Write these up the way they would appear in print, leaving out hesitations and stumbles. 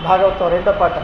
భాగవతం రెండో పాట.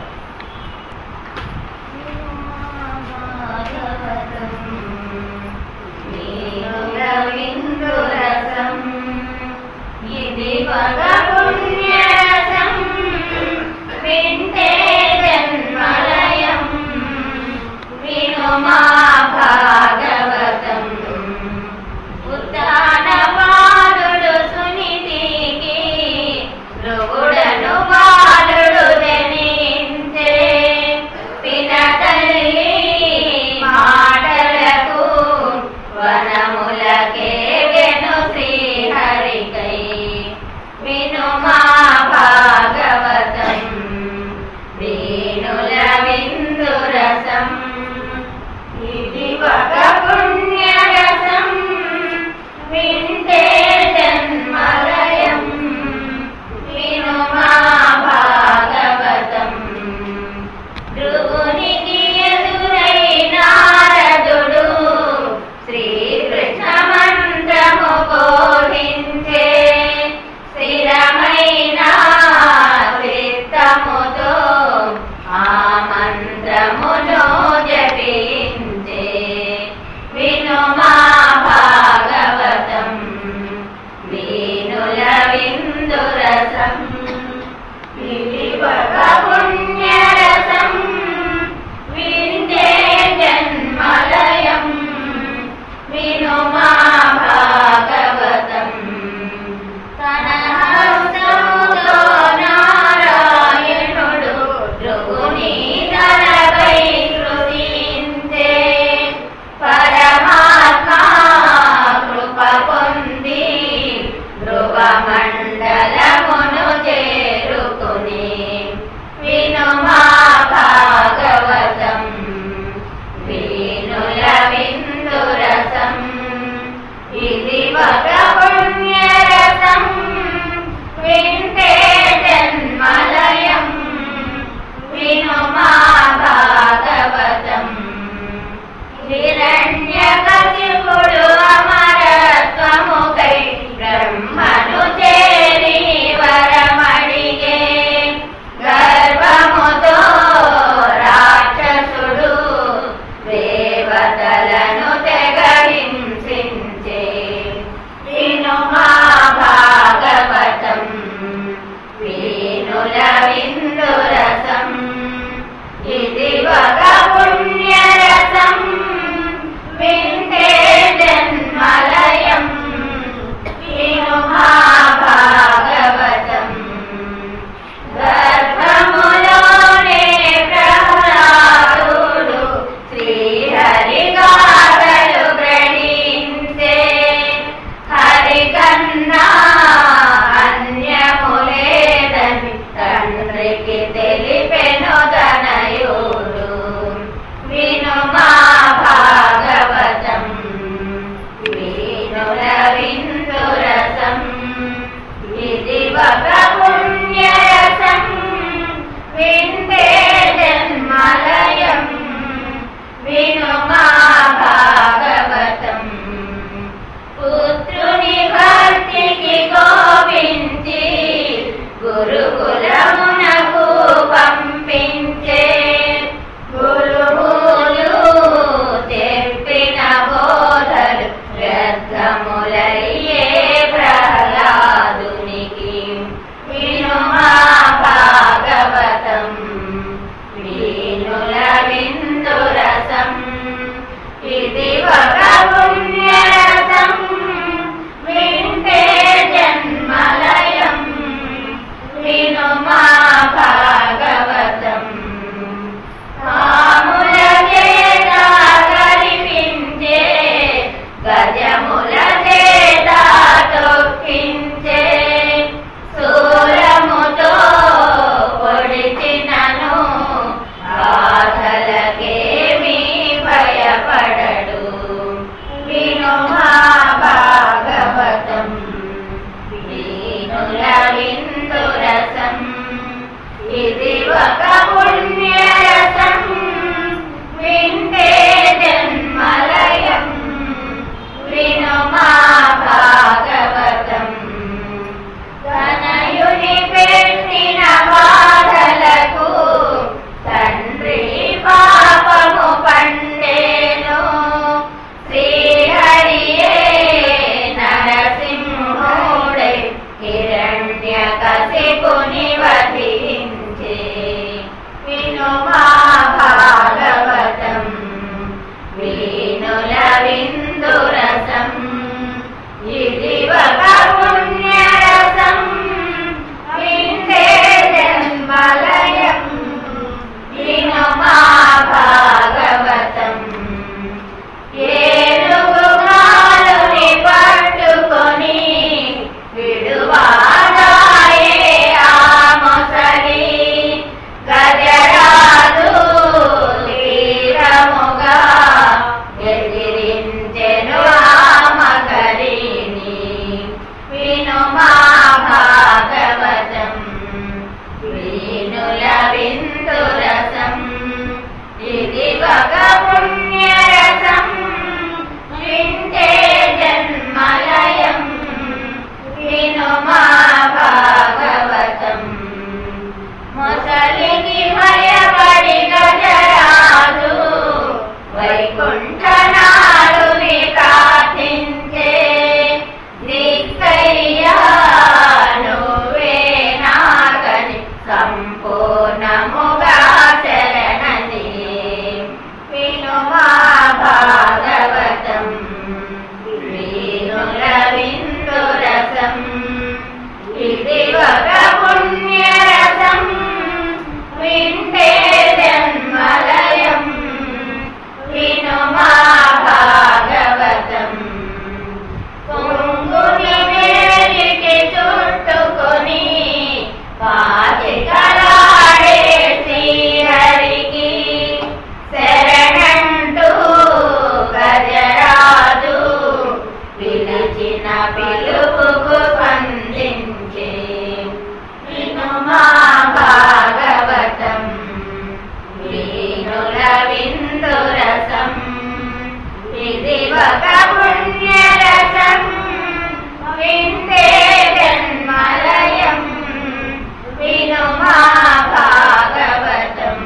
భాగవతం ధనయుని పెట్టిన ఇది ఒక పుణ్యరసం వింటే జన్మలయం విను మా భాగవతం కుంగుని మేలికి చుట్టుకొని పాచికలాడే శ్రీహరికి శరణంటూ గజరాజు పిలిచిన పిలుపుకు స్పందించే విను మా భాగవతం వీణుల విందురసం ఇది ఒక పుణ్యరసం వింటే జన్మలయం విను మా భాగవతం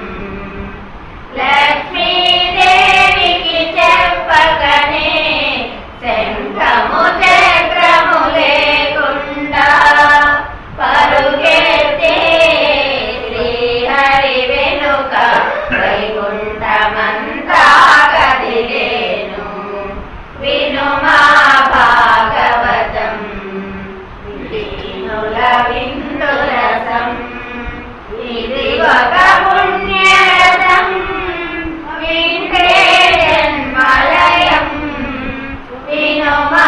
లక్ష్మీదేవికి చెప్పకనే శంఖము చక్రము లేకుండా పరుగెత్తే శ్రీహరి వెనుక వైకుంఠమంతా కదిలేను విను మా భాగవతం వీణుల విందురసం ఇది ఒక పుణ్యరసం వింటే జన్మలయం విను మా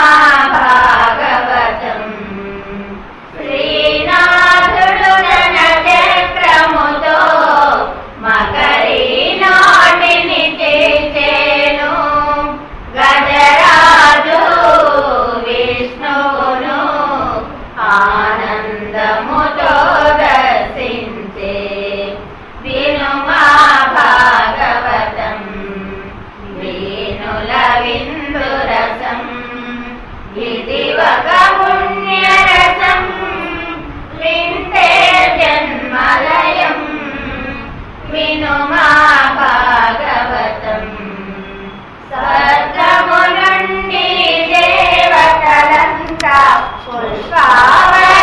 భాగవతం శ్రీనాథుడు తన చక్రముతో మకరి నాటిని చేసేను గజరాజు విష్ణువును ఆనందముతో దర్శించే విను మా భాగవతం వీణుల విందురసం ఇది ఒక పుణ్యరసం వింటే జన్మలయం విను మా భాగవతం స్వర్గము నుండి దేవతలంతా పుష్పవర్షము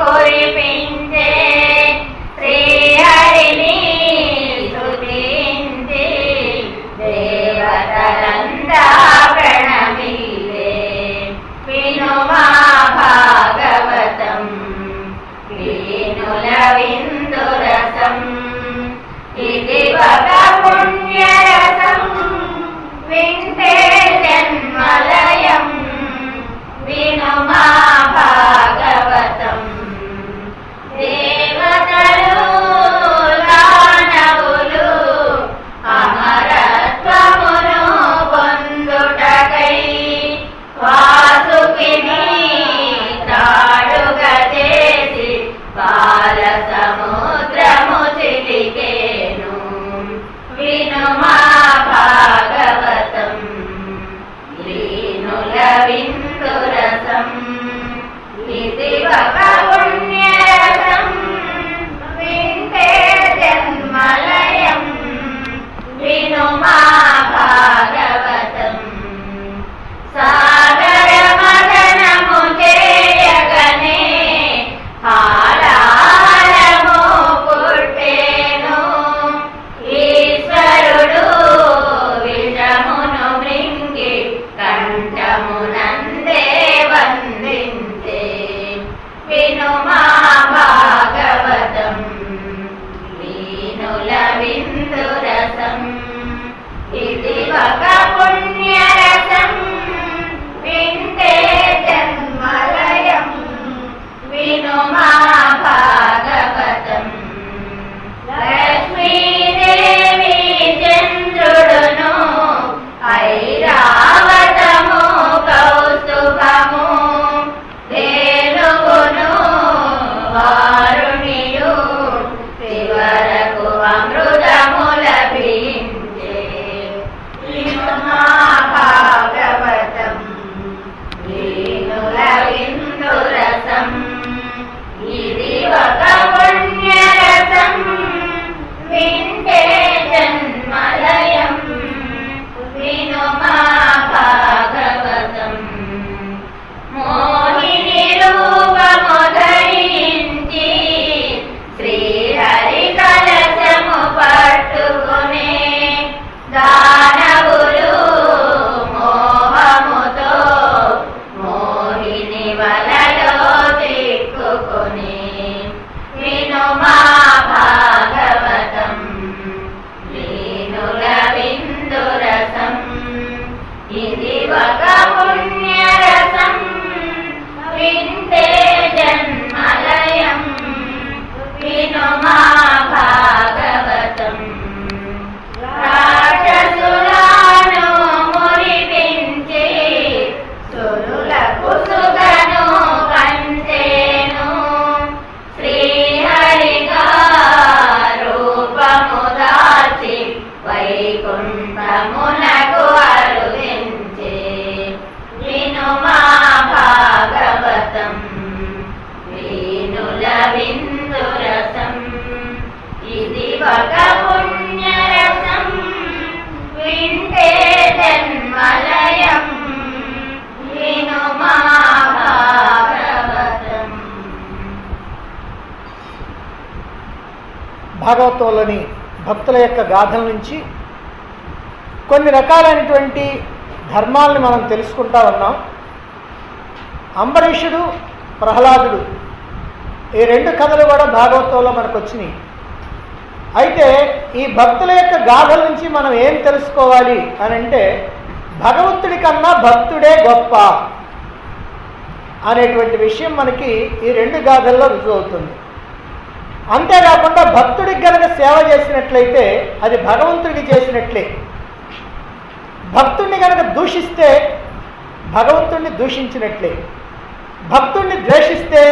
కురిపించే శ్రీహరిని స్తుతించి దేవతలంతా ప్రణమిల్లే విను మా భాగవతం వీణుల విందురసం ఇది ఒక పుణ్యరసం వింటే జన్మలయం విను మా భాగవతం దేవతలు దానవులు అమరత్వమును పొందుటకై వాసుకిని తాడుగా చేసి పాల సముద్రము చిలికేను విను మా భాగవతం వీణుల విందురసం ఇది ఒక పుణ్యరసం వింటే జన్మలయం విను మా భాగవతం సాగర మదనము చేయగనే హాలాహలము పుట్టేను ఈశ్వరుడు విషమును మృంగి కంఠమునందే వందించే విను మా భాగవతం వీణుల విందురసం ఇది ఒక పుణ్యరసం వింటే జన్మలయం విను మా భాగవతం లక్ష్మీదేవి చంద్రుడును ఐరావతము కౌస్తుభము ధేనువును వారుణియు చివరకు అమృతము లభించే విను మా భాగవతం వీణుల విందురసం భాగవతంలోని భక్తుల యొక్క గాథల నుంచి కొన్ని రకాలైనటువంటి ధర్మాలని మనం తెలుసుకుంటా ఉన్నాం. అంబరీషుడు, ప్రహ్లాదుడు ఈ రెండు కథలు కూడా భాగవతంలో మనకు వచ్చినాయి. అయితే ఈ భక్తుల యొక్క గాథల నుంచి మనం ఏం తెలుసుకోవాలి అని అంటే, భగవంతుడి కన్నా భక్తుడే గొప్ప అనేటువంటి విషయం మనకి ఈ రెండు గాథల్లో రుజువు అవుతుంది. అంతేకాకుండా భక్తుడికి కనుక సేవ చేసినట్లయితే అది భగవంతుడికి చేసినట్లే. భక్తుడిని కనుక దూషిస్తే భగవంతుడిని దూషించినట్లే. భక్తుడిని ద్వేషిస్తే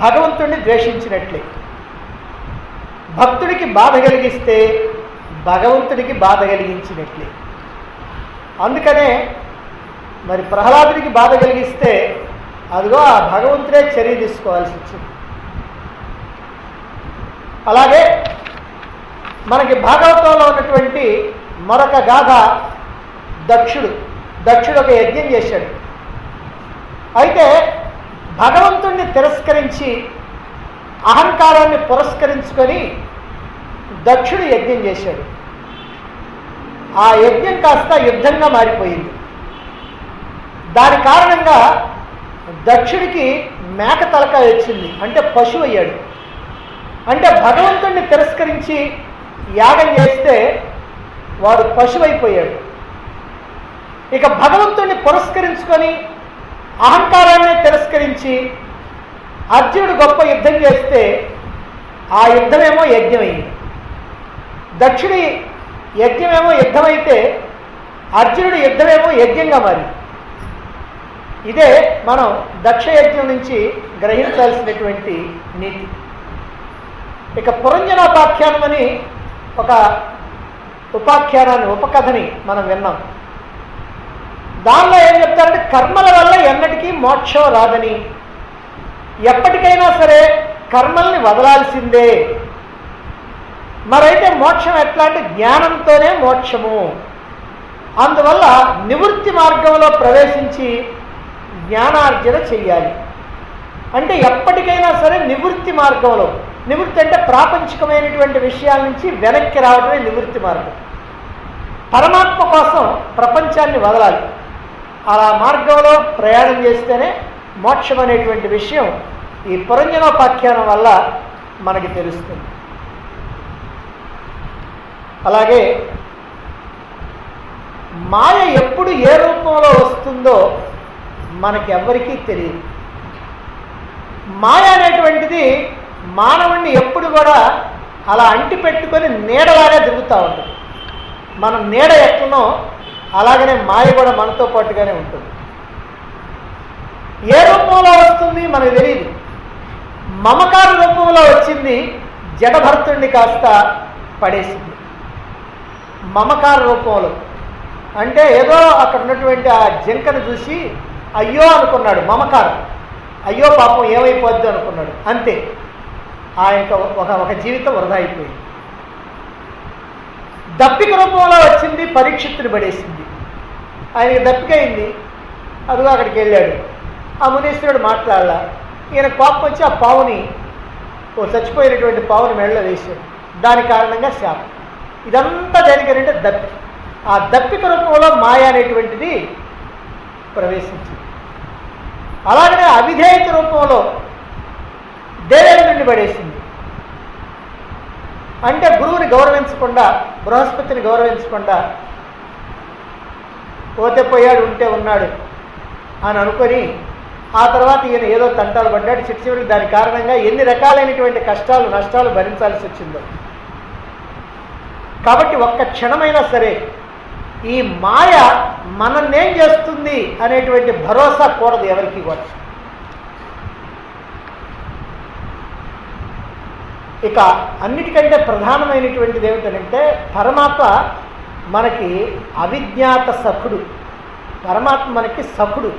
భగవంతుడిని ద్వేషించినట్లే. భక్తుడికి బాధ కలిగిస్తే భగవంతుడికి బాధ కలిగించినట్లే. అందుకనే మరి ప్రహ్లాదుడికి బాధ కలిగిస్తే అదిగో ఆ భగవంతుడే చర్య తీసుకోవాల్సి వచ్చింది. అలాగే మనకి భాగవతంలో ఉన్నటువంటి మరొక గాథ దక్షుడు ఒక యజ్ఞం చేశాడు. అయితే భగవంతుణ్ణి తిరస్కరించి అహంకారాన్ని పురస్కరించుకొని దక్షుడు యజ్ఞం చేశాడు. ఆ యజ్ఞం కాస్త యుద్ధంగా మారిపోయింది. దాని కారణంగా దక్షుడికి మేక తలకాయ వచ్చింది, అంటే పశువు అయ్యాడు. అంటే భగవంతుణ్ణి తిరస్కరించి యాగం చేస్తే వాడు పశువు అయిపోయాడు. ఇక భగవంతుణ్ణి పురస్కరించుకొని అహంకారాన్ని తిరస్కరించి అర్జునుడు గొప్ప యుద్ధం చేస్తే ఆ యుద్ధమేమో యజ్ఞమైంది. దక్షుడి యజ్ఞమేమో యుద్ధమైతే అర్జునుడి యుద్ధమేమో యజ్ఞంగా మారింది. ఇదే మనం దక్ష యజ్ఞం నుంచి గ్రహించాల్సినటువంటి నీతి. ఇక పురంజనోపాఖ్యానం అని ఒక ఉపకథని మనం విన్నాం. దానిలో ఏం చెప్తారంటే, కర్మల వల్ల ఎన్నటికీ మోక్షం రాదని, ఎప్పటికైనా సరే కర్మల్ని వదలాల్సిందే. మరైతే మోక్షం ఎట్లా అంటే జ్ఞానంతోనే మోక్షము. అందువల్ల నివృత్తి మార్గంలో ప్రవేశించి జ్ఞానార్జన చెయ్యాలి. అంటే ఎప్పటికైనా సరే నివృత్తి మార్గంలో, నివృత్తి అంటే ప్రాపంచికమైనటువంటి విషయాల నుంచి వెనక్కి రావడమే నివృత్తి మార్గం. పరమాత్మ కోసం ప్రపంచాన్ని వదలాలి. అలా మార్గంలో ప్రయాణం చేస్తేనే మోక్షం అనేటువంటి విషయం ఈ పురంజనోపాఖ్యానం వల్ల మనకి తెలుస్తుంది. అలాగే మాయ ఎప్పుడు ఏ రూపంలో వస్తుందో మనకి ఎవ్వరికీ తెలియదు. మాయ అనేటువంటిది మానవుణ్ణి ఎప్పుడు కూడా అలా అంటి పెట్టుకొని నీడలాగా తిరుగుతూ ఉంటుంది. మనం నీడ ఎట్లనో అలాగనే మాయ కూడా మనతో పాటుగానే ఉంటుంది. ఏ రూపంలో వస్తుంది మనకు తెలియదు. మమకార రూపంలో వచ్చింది, జడభర్తుడిని కాస్త పడేసింది. మమకార రూపంలో అంటే ఏదో అక్కడ ఉన్నటువంటి ఆ జింకను చూసి అయ్యో అనుకున్నాడు. మమకారం, అయ్యో పాపం ఏమైపోద్ది అనుకున్నాడు. అంతే, ఆయన ఒక జీవితం వృధా అయిపోయింది. దప్పిక రూపంలో వచ్చింది, పరీక్షిత్తుని పడేసింది. ఆయనకి దప్పిక అయింది, అదిగో అక్కడికి వెళ్ళాడు. ఆ మునీశ్వరుడు మాట్లాడాల. ఈయన కోపం వచ్చి ఆ పావుని, చచ్చిపోయినటువంటి పావుని మెడలో వేశాడు. దాని కారణంగా శాపం. ఇదంతా దేనికంటే దప్పిక. ఆ దప్పిక రూపంలో మాయ అనేటువంటిది ప్రవేశించింది. అలాగనే అవిధేయత రూపంలో దేవేంద్రుడిని పడేసింది. అంటే గురువుని గౌరవించకుండా, బృహస్పతిని గౌరవించకుండా పోతే పోయాడు, ఉంటే ఉన్నాడు అని అనుకొని ఆ తర్వాత ఈయన ఏదో తంటాలు పడ్డాడు. చివరికి దాని కారణంగా ఎన్ని రకాలైనటువంటి కష్టాలు నష్టాలు భరించాల్సి వచ్చిందో. కాబట్టి ఒక్క క్షణమైనా సరే ఈ మాయ మనన్నేం చేస్తుంది అనేటువంటి భరోసా కూడదు ఎవరికి కూడా. ఇక అన్నిటికంటే ప్రధానమైనటువంటిది ఏమిటంటే, పరమాత్మ మనకి అవిజ్ఞాత సఖుడు. పరమాత్మ మనకి సఖుడు.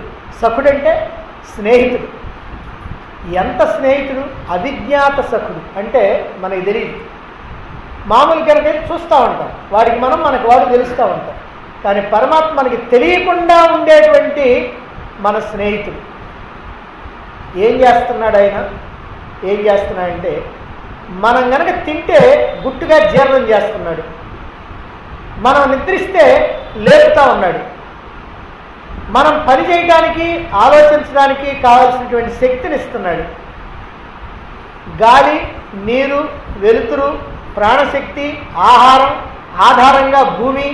సఖుడంటే స్నేహితుడు. ఎంత స్నేహితుడు? అవిజ్ఞాత సఖుడు. అంటే మనకి తెలియదు. మామూలు కనుక చూస్తూ ఉంటాం, వాడికి మనం, మనకు వాడు తెలుస్తూ ఉంటాం. కానీ పరమాత్మ మనకి తెలియకుండా ఉండేటువంటి మన స్నేహితుడు. ఏం చేస్తున్నాడు ఆయన? ఏం చేస్తున్నాడంటే, మనం గనక తింటే గుట్టుగా జీర్ణం చేస్తున్నాడు, మనం నిద్రిస్తే లేపుతా ఉన్నాడు, మనం పని చేయడానికి ఆలోచించడానికి కావాల్సినటువంటి శక్తిని ఇస్తున్నాడు. గాలి, నీరు, వెలుతురు, ప్రాణశక్తి, ఆహారం, ఆధారంగా భూమి,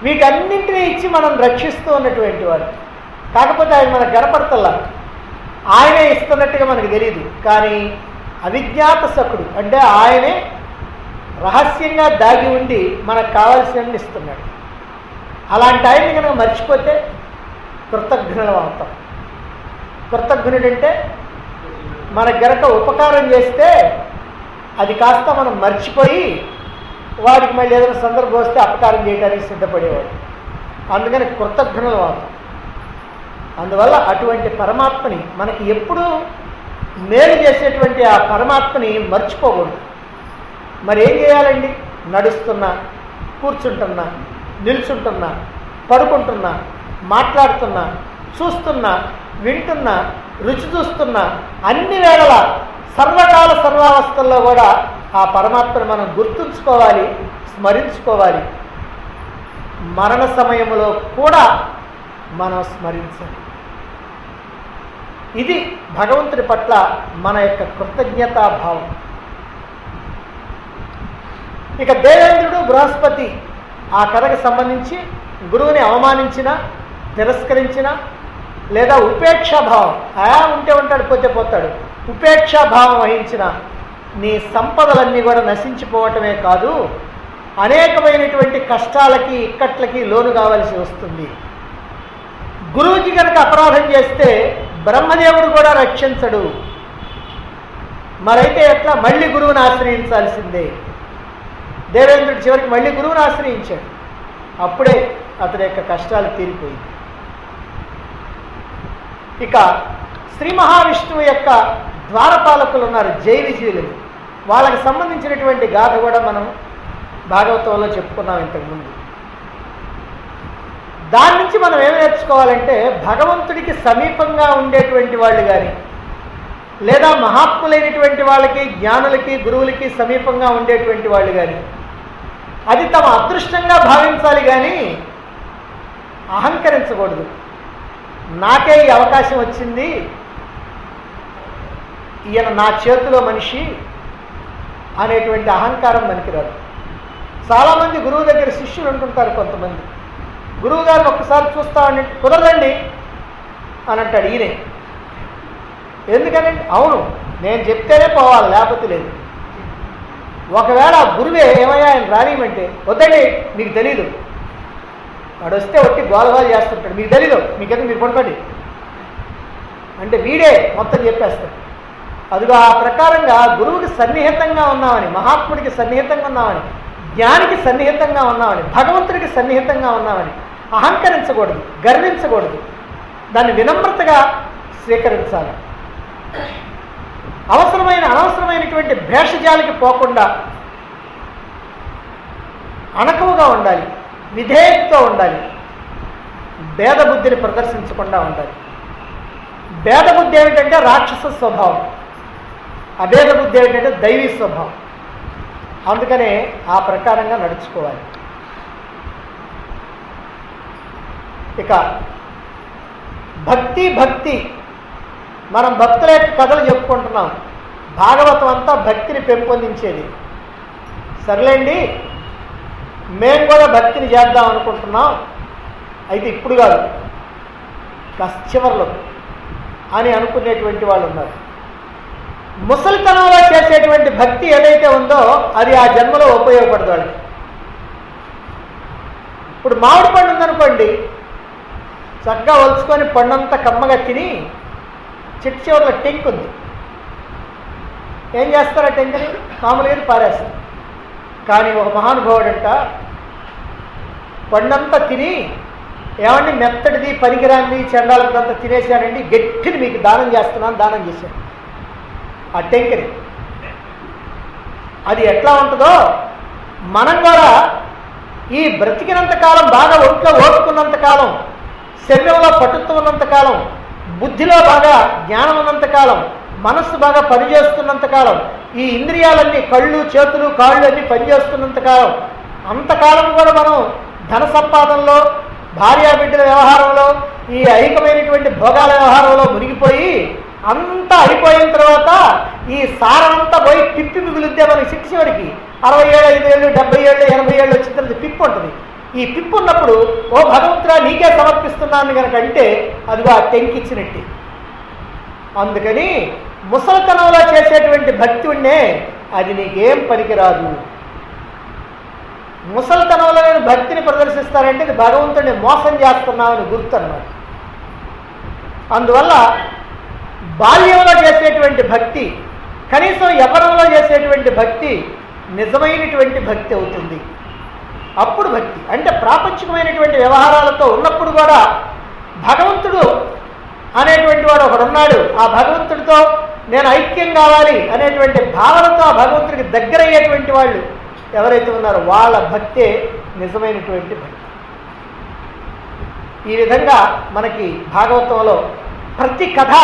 వీటన్నింటినీ ఇచ్చి మనం రక్షిస్తూ ఉన్నటువంటి వాడు. కాకపోతే ఆయన మనకు కనపడతల్లా, ఆయనే ఇస్తున్నట్టుగా మనకు తెలియదు. కానీ అవిజ్ఞాత సకుడు అంటే ఆయనే రహస్యంగా దాగి ఉండి మనకు కావాల్సినవి ఇస్తున్నాడు. అలాంటి ఆయన్ని కనుక మర్చిపోతే కృతజ్ఞులం అవుతాం. కృతజ్ఞుడంటే మనకు గనక ఉపకారం చేస్తే అది కాస్త మనం మర్చిపోయి వాడికి మళ్ళీ ఏదైనా సందర్భం వస్తే అపకారం చేయడానికి సిద్ధపడేవాడు. అందుకని కృతజ్ఞులం అవుతాం. అందువల్ల అటువంటి పరమాత్మని మనకి ఎప్పుడూ మేలు చేసేటువంటి ఆ పరమాత్మని మర్చిపోకూడదు. మరి ఏం చేయాలండి? నడుస్తున్నా, కూర్చుంటున్నా, నిల్చుంటున్నా, పడుకుంటున్నా, మాట్లాడుతున్నా, చూస్తున్నా, వింటున్నా, రుచి చూస్తున్నా, అన్ని వేళల సర్వకాల సర్వావస్థల్లో కూడా ఆ పరమాత్మను మనం గుర్తుంచుకోవాలి, స్మరించుకోవాలి. మరణ సమయంలో కూడా మనం స్మరించాలి. ఇది భగవంతుడి పట్ల మన యొక్క కృతజ్ఞతాభావం. ఇక దేవేంద్రుడు, బృహస్పతి ఆ కథకు సంబంధించి గురువుని అవమానించిన, తిరస్కరించిన, లేదా ఉపేక్షాభావం ఉంటే ఉంటాడు, పోతే పోతాడు, ఉపేక్షాభావం వహించిన నీ సంపదలన్నీ కూడా నశించిపోవటమే కాదు, అనేకమైనటువంటి కష్టాలకి, ఇక్కట్లకి లోను కావలసి వస్తుంది. గురువుకి కనుక అపరాధం చేస్తే బ్రహ్మదేవుడు కూడా రక్షించడు. మరైతే ఎట్లా? మళ్ళీ గురువుని ఆశ్రయించాల్సిందే. దేవేంద్రుడు చివరికి మళ్ళీ గురువుని ఆశ్రయించాడు. అప్పుడే అతని యొక్క కష్టాలు తీరిపోయింది. ఇక శ్రీ మహావిష్ణువు యొక్క ద్వారపాలకులు ఉన్నారు, జై విజయులు. వాళ్ళకి సంబంధించినటువంటి గాథ కూడా మనం భాగవతంలో చెప్పుకున్నాం ఇంతకుముందు. దాని నుంచి మనం ఏం నేర్చుకోవాలంటే, భగవంతుడికి సమీపంగా ఉండేటువంటి వాళ్ళు కానీ, లేదా మహాత్ములైనటువంటి వాళ్ళకి, జ్ఞానులకి, గురువులకి సమీపంగా ఉండేటువంటి వాళ్ళు కానీ అది తమ అదృష్టంగా భావించాలి, కానీ అహంకరించకూడదు. నాకే ఈ అవకాశం వచ్చింది, ఈయన నా చేతిలో మనిషి అనేటువంటి అహంకారం పనికిరాదు. చాలామంది గురువు దగ్గర శిష్యులు ఉంటుంటారు. కొంతమంది గురువు గారిని ఒక్కసారి చూస్తామని, కుదరదండి అని అంటాడు ఈయనే. ఎందుకనండి? అవును, నేను చెప్తేనే పోవాలి, లేకపోతే లేదు. ఒకవేళ ఆ గురువే ఏమయ్యా ఆయన రానియమంటే, వద్దండి మీకు తెలీదు, వాడు వస్తే ఒట్టి గోలగోలు చేస్తుంటాడు, మీకు తెలీదు, మీకెందుకు, మీరు పడుకోండి అంటే వీడే మొత్తం చెప్పేస్తాడు. అదిగో ఆ ప్రకారంగా గురువుకి సన్నిహితంగా ఉన్నామని, మహాత్ముడికి సన్నిహితంగా ఉన్నామని, జ్ఞానికి సన్నిహితంగా ఉన్నామని, భగవంతుడికి సన్నిహితంగా ఉన్నామని అహంకరించకూడదు, గర్వించకూడదు. దాన్ని వినమ్రతగా స్వీకరించాలి. అనవసరమైనటువంటి భేషజాలకి పోకుండా అణకువగా ఉండాలి, విధేయతతో ఉండాలి, భేదబుద్ధిని ప్రదర్శించకుండా ఉండాలి. భేదబుద్ధి ఏమిటంటే రాక్షస స్వభావం, అభేద బుద్ధి ఏమిటంటే దైవీ స్వభావం. అందుకనే ఆ ప్రకారంగా నడుచుకోవాలి. ఇక భక్తి మనం భక్తుల యొక్క కథలు చెప్పుకుంటున్నాం. భాగవతం అంతా భక్తిని పెంపొందించేది. సర్లేండి, మేము కూడా భక్తిని చేద్దాం అనుకుంటున్నాం, అయితే ఇప్పుడు కాదు, చివర్లో అని అనుకునేటువంటి వాళ్ళు ఉన్నారు. ముసలితనంలో చేసేటువంటి భక్తి ఏదైతే ఉందో అది ఆ జన్మలో ఉపయోగపడదు వాళ్ళకి. ఇప్పుడు మామిడి పండు ఉందనుకోండి, చక్కగా ఒలుచుకొని పండంతా కమ్మగా తిని చెట్టు చివరిలో టెంక్ ఉంది, ఏం చేస్తారు? ఆ టెంక్ని మామూలుగా పారేస్తారు. కానీ ఒక మహానుభావుడంట పండంతా తిని, ఏమండి మెత్తడిది, పనికిరాంది, చండాలదంతా తినేశానండి, గట్టిని మీకు దానం చేస్తున్నాను, దానం చేశాను ఆ టెంకని. అది ఎట్లా ఉంటుందో మనం కూడా ఈ బ్రతికినంతకాలం, బాగా ఒంట్లో ఓపుకున్నంతకాలం, శరీరంలో పటుత్వం ఉన్నంతకాలం, బుద్ధిలో బాగా జ్ఞానం ఉన్నంతకాలం, మనస్సు బాగా పనిచేస్తున్నంతకాలం, ఈ ఇంద్రియాలన్నీ కళ్ళు చేతులు కాళ్ళు అన్నీ పనిచేస్తున్నంతకాలం, అంతకాలం కూడా మనం ధన సంపాదనలో, భార్యాబిడ్డల వ్యవహారంలో, ఈ ఐకమైనటువంటి భోగాల వ్యవహారంలో మునిగిపోయి అంతా అయిపోయిన తర్వాత ఈ సారమంతా పోయి పిప్పి మిగులుద్దే మనకి చివరికి 60 ఏళ్ళు 5 ఏళ్ళు 70 ఏళ్ళు 80 ఏళ్ళు వచ్చిన తర్వాత పిప్పు ఉంటుంది. ఈ పిప్పు ఉన్నప్పుడు ఓ భగవంతుడా నీకే సమర్పిస్తున్నాను కనుక అంటే అదిగో ఆ టెంకిచ్చినట్టు. అందుకని ముసలితనంలో చేసేటువంటి భక్తి ఉండే అది నీకేం పనికిరాదు. ముసలితనంలో నేను భక్తిని ప్రదర్శిస్తానంటే ఇది భగవంతుడిని మోసం చేస్తున్నామని గుర్తు అన్నమాట. అందువల్ల బాల్యంలో చేసేటువంటి భక్తి, కనీసం యవ్వనంలో చేసేటువంటి భక్తి నిజమైనటువంటి భక్తి అవుతుంది. అప్పుడు భక్తి అంటే ప్రాపంచికమైనటువంటి వ్యవహారాలతో ఉన్నప్పుడు కూడా భగవంతుడు అనేటువంటి వాడు ఒకడున్నాడు, ఆ భగవంతుడితో నేను ఐక్యం కావాలి అనేటువంటి భావనతో ఆ భగవంతుడికి దగ్గరయ్యేటువంటి వాళ్ళు ఎవరైతే ఉన్నారో వాళ్ళ భక్తే నిజమైనటువంటి భక్తి. ఈ విధంగా మనకి భాగవతంలో ప్రతి కథ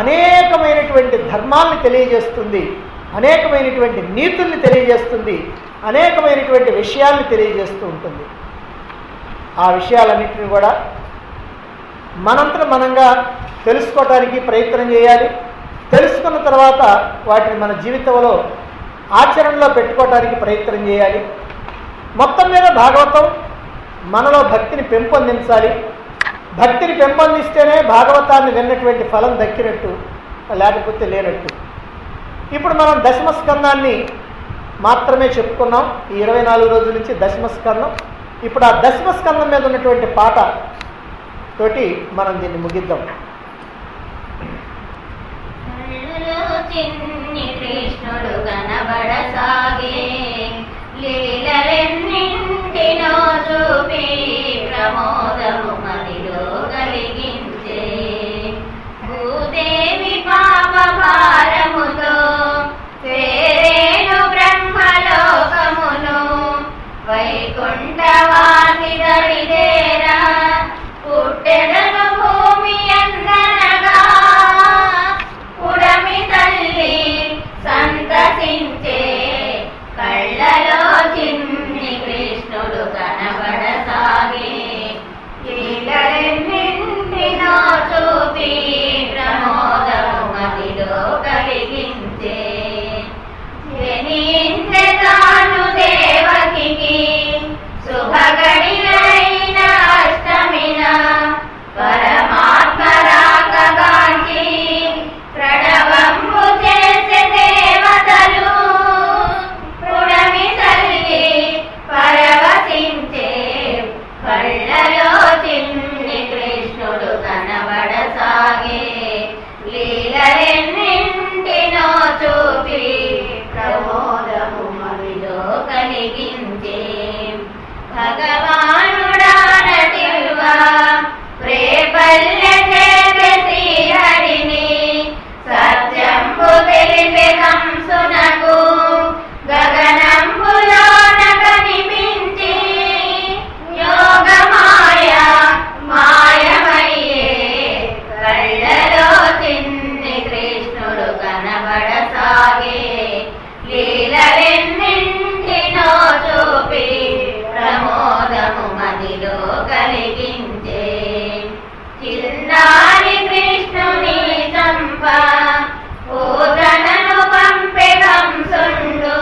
అనేకమైనటువంటి ధర్మాల్ని తెలియజేస్తుంది, అనేకమైనటువంటి నీతుల్ని తెలియజేస్తుంది, అనేకమైనటువంటి విషయాల్ని తెలియజేస్తూ ఉంటుంది. ఆ విషయాలన్నింటినీ కూడా మనంతట మనంగా తెలుసుకోవడానికి ప్రయత్నం చేయాలి. తెలుసుకున్న తర్వాత వాటిని మన జీవితంలో ఆచరణలో పెట్టుకోవడానికి ప్రయత్నం చేయాలి. మొత్తం మీద భాగవతం మనలో భక్తిని పెంపొందించాలి. భక్తిని పెంపొందిస్తేనే భాగవతాన్ని విన్నటువంటి ఫలం దక్కినట్టు, లేకపోతే లేనట్టు. ఇప్పుడు మనం దశమ స్కందాన్ని మాత్రమే చెప్పుకున్నాం. ఈ 24 రోజుల నుంచి దశమ స్కందం. ఇప్పుడు ఆ దశమ స్కందం మీద ఉన్నటువంటి పాట తోటి మనం దీన్ని ముగిద్దాం. చిన్ని కృష్ణుడు కనబడసాగే, లీలలెన్నింటినో చూపి ప్రమోదము మదిలో కలిగించే. భూదేవి పాప భారముతో చేరేను బ్రహ్మలోకమును, వైకుంఠవాసి దరిదేరా పుట్టెదను భూమి అందనగా. పుడమి తల్లి సంతసించే కళ్ళలో చిన్ని కృష్ణుడు కనబడసాగే, లీలలెన్నింటినో చూపి ప్రమోదము మదిలో కలిగించే. జనించె తాను దేవకికి శుభగడియైన అష్టమిన, పరమాత్మ రాకగాంచి ప్రణవంబు చేసే దేవతలు. పుడమి తల్లి పరవశించే కళ్ళలో చిన్ని కృష్ణుడు కనబడసాగే, లీలలెన్నింటినో చూపి ప్రమోదము మదిలో కలిగించే. భగవానుడానటిల్వా ప్రేపల్లె చేసే శ్రీహరిని, సత్యంబు తెలిపే కంసునకు గగనంబులోన కనిపించి. యోగమాయ మాయమయ్యే కళ్ళలో చిన్ని కృష్ణుడు కనబడసాగే, లీలలెన్నింటినో చూపి ప్రమోదము మదిలో కలిగించే. చిన్నారి కృష్ణుని చంప పూతనను పంపె కంసుండు,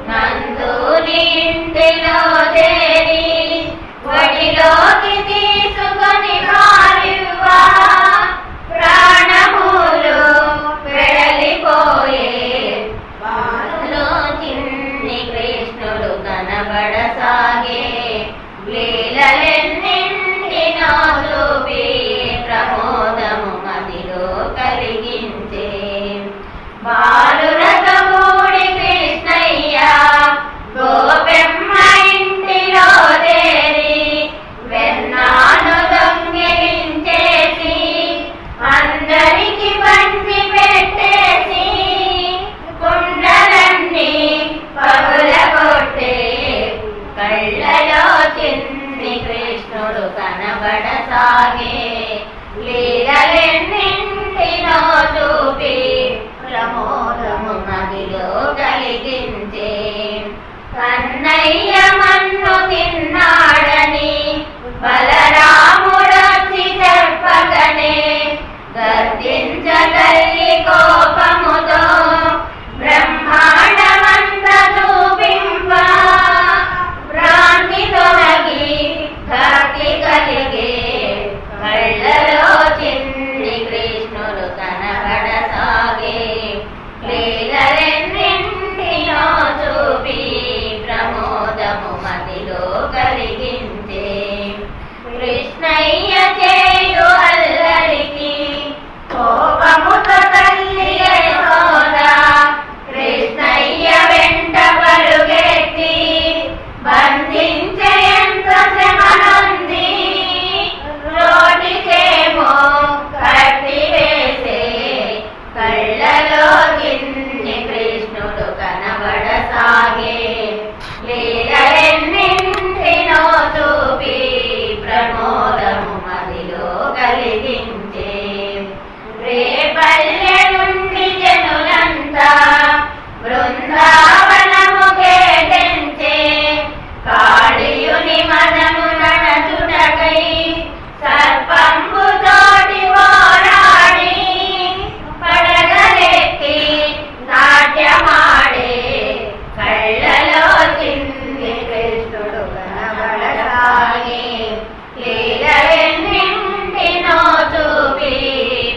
నందుని ఇంటిలో చేరి వడిలోకి తీసుకొని కాలివ్వా. ప్రాణములు వెడలిపోయే బాలులో చిన్ని కృష్ణుడు కనబడసాగే, లీలలెన్నింటినో చూపి ప్రమోదము మదిలో కలిగించే. బాలురతో కూడి కృష్ణయ్య గోపెమ్మ ఇంటిలో చేరి వెన్నాను దొంగిలించేసి అందరికి పంచి పెట్టేసి. కుండలన్నీ పగులగొట్టే కళ్ళలో చిన్ని కృష్ణుడు కనబడసాగే, లీలలెన్నింటినో చూపి మదిలో కలిగించే. కన్నయ్య మన్ను తిన్నాడని బలరాముడొచ్చి చెప్పగనే గర్జించ తల్లి కోపముతో బ్రహ్మాండమంత చూపింప భ్రాంతి తొలగి భక్తి కలిగే కళ్ళలో చిన్ని కృష్ణుడు కనబడసాగే. లీలలెన్నింటినో చూపి ప్రమోదము మదిలో కలిగించే. కృష్ణయ్య చేయు అల్లరికి కోపముతో తల్లి యశోద కృష్ణయ్య వెంట పరుగెత్తి బంధించే ఎంత శ్రమనుంది. రోటికేమో కట్టి వేసే కళ్ళలో చిన్ని కృష్ణుడు కనబడసాగే. లీలలెన్నింటినో చూపి ప్రమోదము మదిలో కలిగించే. రేపల్లె నుండి జనులంతా బృందావనము కేటించే. కాళీయుని మదము నడచుటకై సర్పంబు తోటి పోరాడి పడగలెత్తి నాట్యమాడే కళ్ళలో చిన్ని కృష్ణుడు కనబడసాగే. లీలలెన్నింటినో చూపి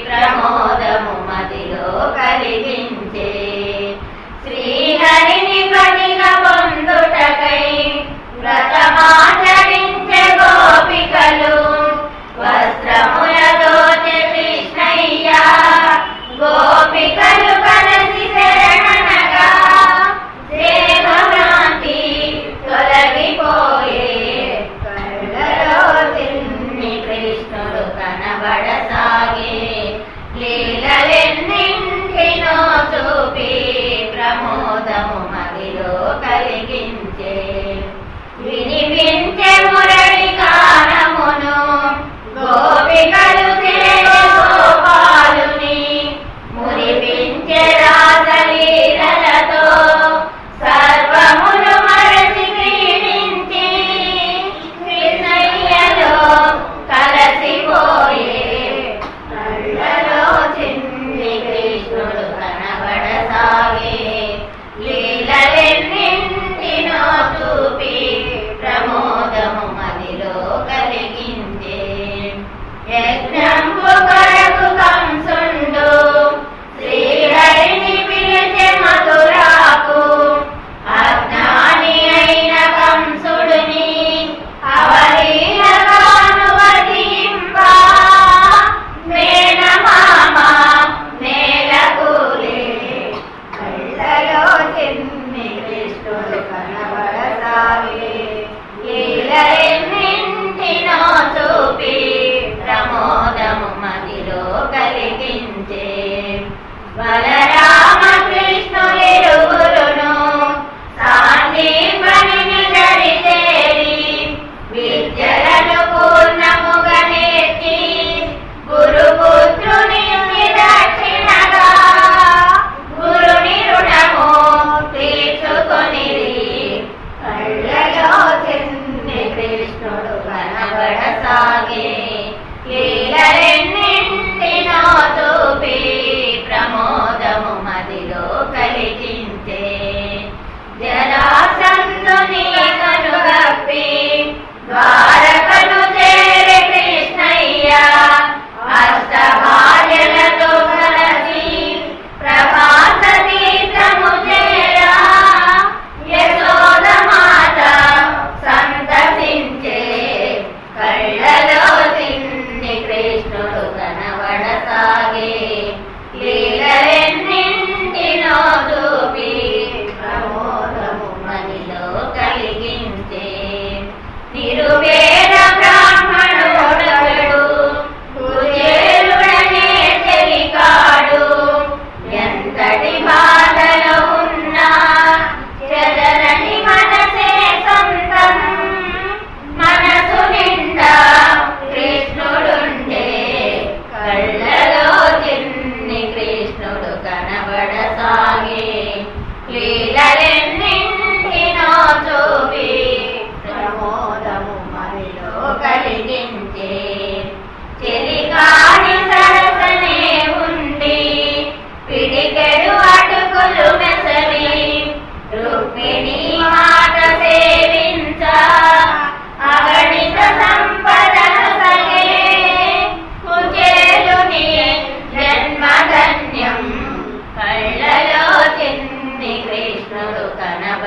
ప్రమోదము మదిలో కలిగించే. శ్రీహరిని పదిగా పొందుటకై వ్రతమాచరించే గోపికలు వస్త్రములతో కృష్ణయ్య గోపికలు కలిసి శరణనగా దేహభ్రాంతి తొలగిపోయే కళ్ళలో చిన్ని కృష్ణుడు కనబడసాగే. లీలలెన్నింటినో చూపి ప్రమోదము మదిలో కలిగించే. వినిపించే మురళి గానమును గోపికలు చేసే గోపాలుని మురిపించే రాసలీలలతో సర్వమును మరచి క్రీడించి కృష్ణయ్యలో కలసిపోయే కళ్ళలో చిన్ని కృష్ణుడు కనబడసాగే. లీలలెన్నింటినో చూపి ప్రమోదము మదిలో కలిగించే. యజ్ఞంబు కొరకు కంసుండు శ్రీహరిని పిలిచే మధురాకు. అజ్ఞాని అయిన కంసుడిని అవలీలగాను వధింప మేనమామ నేలకూలే కళ్ళలో చిన్ని కృష్ణుడు కనబడసాగే. లీలలెన్నింటినో చూపి ప్రమోదము మదిలో కలిగించే. బలరామ కృష్ణులిరువురును సాందీపనిని దరిచేరి విద్యలను పూర్ణముగా నేర్చి గురుపుత్రుని దక్షిణగా గురుని రుణము తీర్చుకొనిరి కళ్ళలో చిన్ని కృష్ణుడు కనబడసాగే. లీలలెన్నింటినో చూపి ప్రమోదము మదిలో కలిగించే. జరాసంధుని కనుగప్పి ద్వారకను చేరే కృష్ణయ్య అష్టభార్యలతో కలిసి ప్రభాత తీర్థము చేరా యశోద మాత సంతసించే కళ్ళలో చిన్ని కృష్ణుడు కనబడసాగే. లీలలెన్నింటినో చూపి ప్రమోదము మదిలో కలిగించే. నిరుపే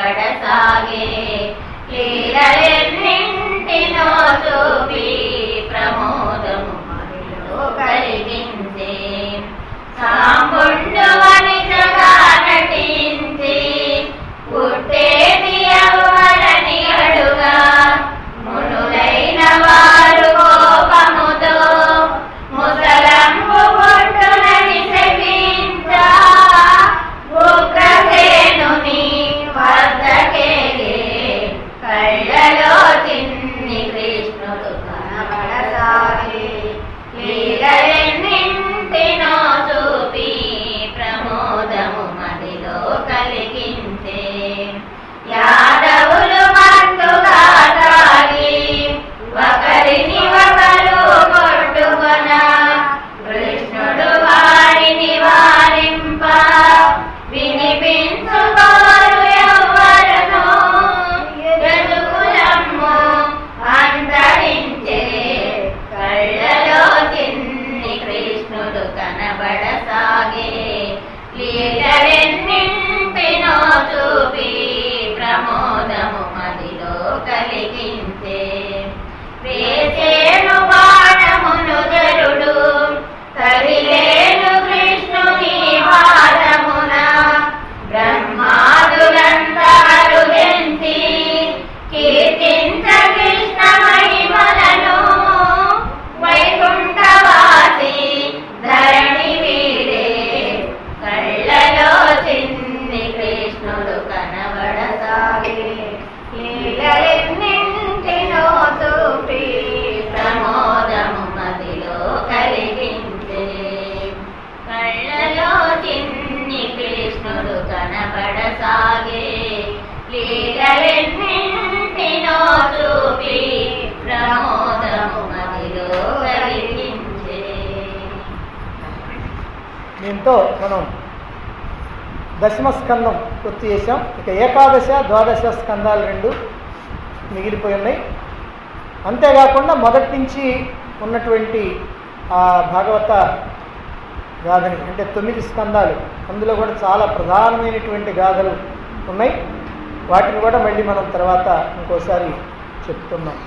కనబడసాగే లీలలెన్నింటినో చూపి ప్రమోదము మదిలో కలిగించే సాంబుండు వనితగా నటించి పుట్టేది ఎవ్వరని అడుగా మునులైన వారు కోపముతో ముసలంబు కొట్టునని శపించా ఉగ్రసేనుని వద్దకేగే కళ్ళలో చిన్ని కృష్ణుడు కనబడసాగే లీలలెన్నింటినో చూపి ప్రమోదము మదిలో కలిగించే యాదవులు మత్తుగా తాగి ఒకరిని ఒకరు కొట్టుకొన కృష్ణుడు వారిని వారింప వినిపించుకోరు ఎవ్వరును యదుకులమ్ము అంతరించే కళ్ళలో చిన్ని కృష్ణుడు కనబడసాగే లీలలెన్నింటినో చూపి ప్రమోదము మదిలో కలిగించే వేసేను బాణమును జరుడు కరిలేను కృష్ణుని వాదమున బ్రహ్మాదులందరూ ఎంచి కీర్తించ కృష్ణ మహిమలను వైకుంఠవాసి ధరణి వీడే కళ్ళలో చిన్ని కృష్ణుడు కనబడసాగే లీలలెన్నింటినో చూపి ప్రమోదము మదిలో కలిగించే కళ్ళలో చిన్ని కృష్ణుడు కనబడసాగే లీలలెన్నింటినో చూపి ప్రమోదము మదిలో కలిగించే. దీంతో మనం దశమ స్కందం పూర్తి చేసాం. ఇక ఏకాదశ ద్వాదశ స్కందాలు 2 మిగిలిపోయి ఉన్నాయి. అంతేకాకుండా మొదటి నుంచి ఉన్నటువంటి ఆ భాగవత గాథని అంటే 9 స్కందాలు, అందులో కూడా చాలా ప్రధానమైనటువంటి గాథలు ఉన్నాయి. వాటిని కూడా మళ్ళీ మనం తర్వాత ఇంకోసారి చెప్తున్నాం.